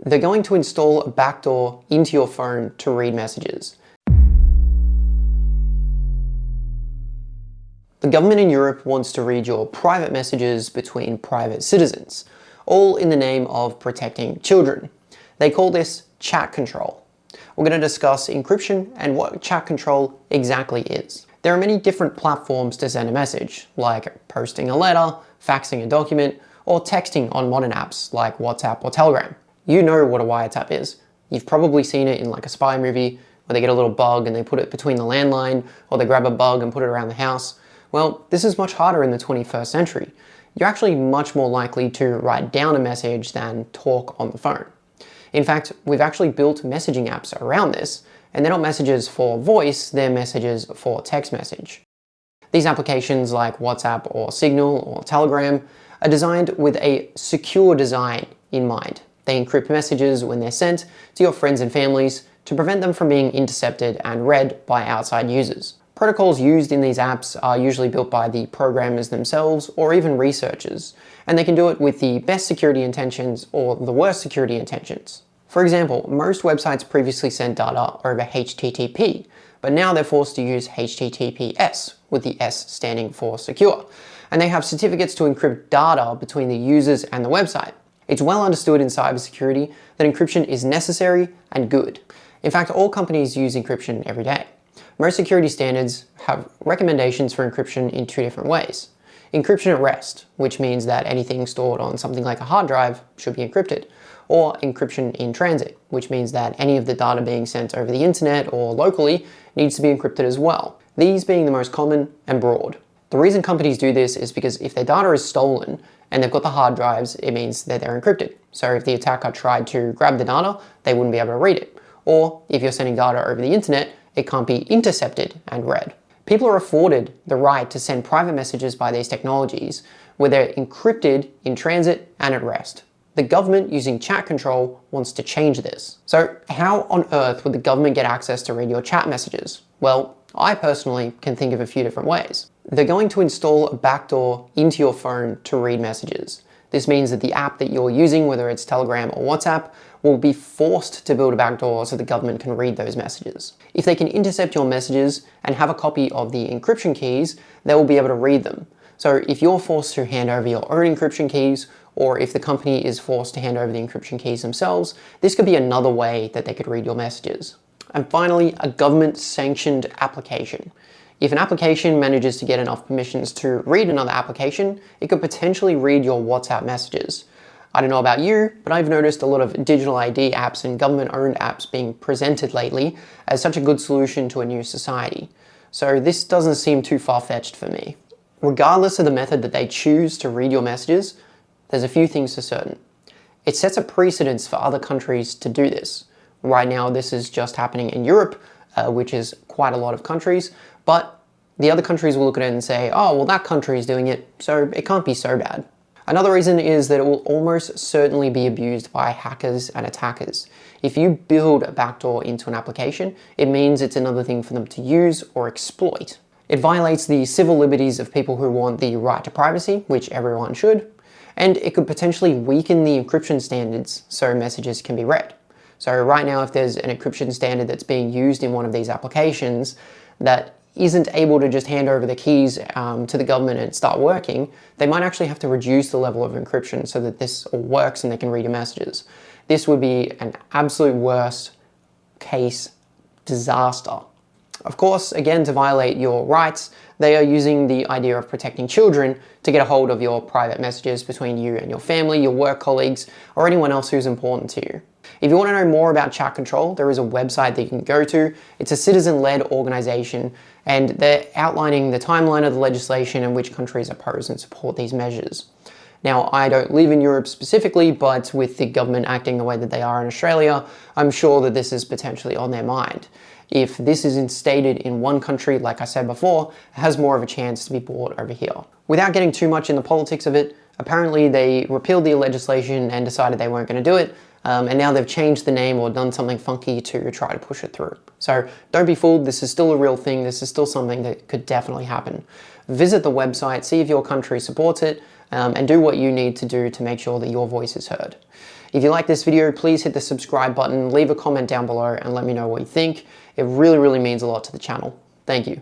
They're going to install a backdoor into your phone to read messages. The government in Europe wants to read your private messages between private citizens, all in the name of protecting children. They call this chat control. We're going to discuss encryption and what chat control exactly is. There are many different platforms to send a message, like posting a letter, faxing a document, or texting on modern apps like WhatsApp or Telegram. You know what a wiretap is. You've probably seen it in like a spy movie where they get a little bug and they put it between the landline, or they grab a bug and put it around the house. Well, this is much harder in the 21st century. You're actually much more likely to write down a message than talk on the phone. In fact, we've actually built messaging apps around this, and they're not messages for voice, they're messages for text message. These applications like WhatsApp or Signal or Telegram are designed with a secure design in mind. They encrypt messages when they're sent to your friends and families to prevent them from being intercepted and read by outside users. Protocols used in these apps are usually built by the programmers themselves or even researchers, and they can do it with the best security intentions or the worst security intentions. For example, most websites previously sent data over HTTP, but now they're forced to use HTTPS, with the S standing for secure, and they have certificates to encrypt data between the users and the website. It's well understood in cybersecurity that encryption is necessary and good. In fact, all companies use encryption every day. Most security standards have recommendations for encryption in two different ways. Encryption at rest, which means that anything stored on something like a hard drive should be encrypted, or encryption in transit, which means that any of the data being sent over the internet or locally needs to be encrypted as well, these being the most common and broad. The reason companies do this is because if their data is stolen and they've got the hard drives, it means that they're encrypted. So if the attacker tried to grab the data, they wouldn't be able to read it. Or if you're sending data over the internet, it can't be intercepted and read. People are afforded the right to send private messages by these technologies where they're encrypted in transit and at rest. The government, using chat control, wants to change this. So how on earth would the government get access to read your chat messages? Well, I personally can think of a few different ways. They're going to install a backdoor into your phone to read messages. This means that the app that you're using, whether it's Telegram or WhatsApp, will be forced to build a backdoor so the government can read those messages. If they can intercept your messages and have a copy of the encryption keys, they will be able to read them. So if you're forced to hand over your own encryption keys, or if the company is forced to hand over the encryption keys themselves, this could be another way that they could read your messages. And finally, a government-sanctioned application. If an application manages to get enough permissions to read another application, it could potentially read your WhatsApp messages. I don't know about you, but I've noticed a lot of digital ID apps and government-owned apps being presented lately as such a good solution to a new society. So this doesn't seem too far-fetched for me. Regardless of the method that they choose to read your messages, there's a few things for certain. It sets a precedence for other countries to do this. Right now, this is just happening in Europe, which is quite a lot of countries, but the other countries will look at it and say, oh, well, that country is doing it, so it can't be so bad. Another reason is that it will almost certainly be abused by hackers and attackers. If you build a backdoor into an application, it means it's another thing for them to use or exploit. It violates the civil liberties of people who want the right to privacy, which everyone should, and it could potentially weaken the encryption standards so messages can be read. So right now, if there's an encryption standard that's being used in one of these applications that isn't able to just hand over the keys to the government and start working, they might actually have to reduce the level of encryption so that this all works and they can read your messages. This would be an absolute worst case disaster. Of course, again, to violate your rights, they are using the idea of protecting children to get a hold of your private messages between you and your family, your work colleagues, or anyone else who's important to you. If you want to know more about chat control, there is a website that you can go to. It's a citizen-led organization, and they're outlining the timeline of the legislation and which countries oppose and support these measures. Now, I don't live in Europe specifically, but with the government acting the way that they are in Australia, I'm sure that this is potentially on their mind. If this is instated in one country, like I said before, it has more of a chance to be brought over here. Without getting too much in the politics of it, apparently they repealed the legislation and decided they weren't going to do it, and now they've changed the name or done something funky to try to push it through. So don't be fooled, this is still a real thing, this is still something that could definitely happen. Visit the website, see if your country supports it, and do what you need to do to make sure that your voice is heard. If you like this video, please hit the subscribe button, leave a comment down below and let me know what you think. It really, really means a lot to the channel. Thank you.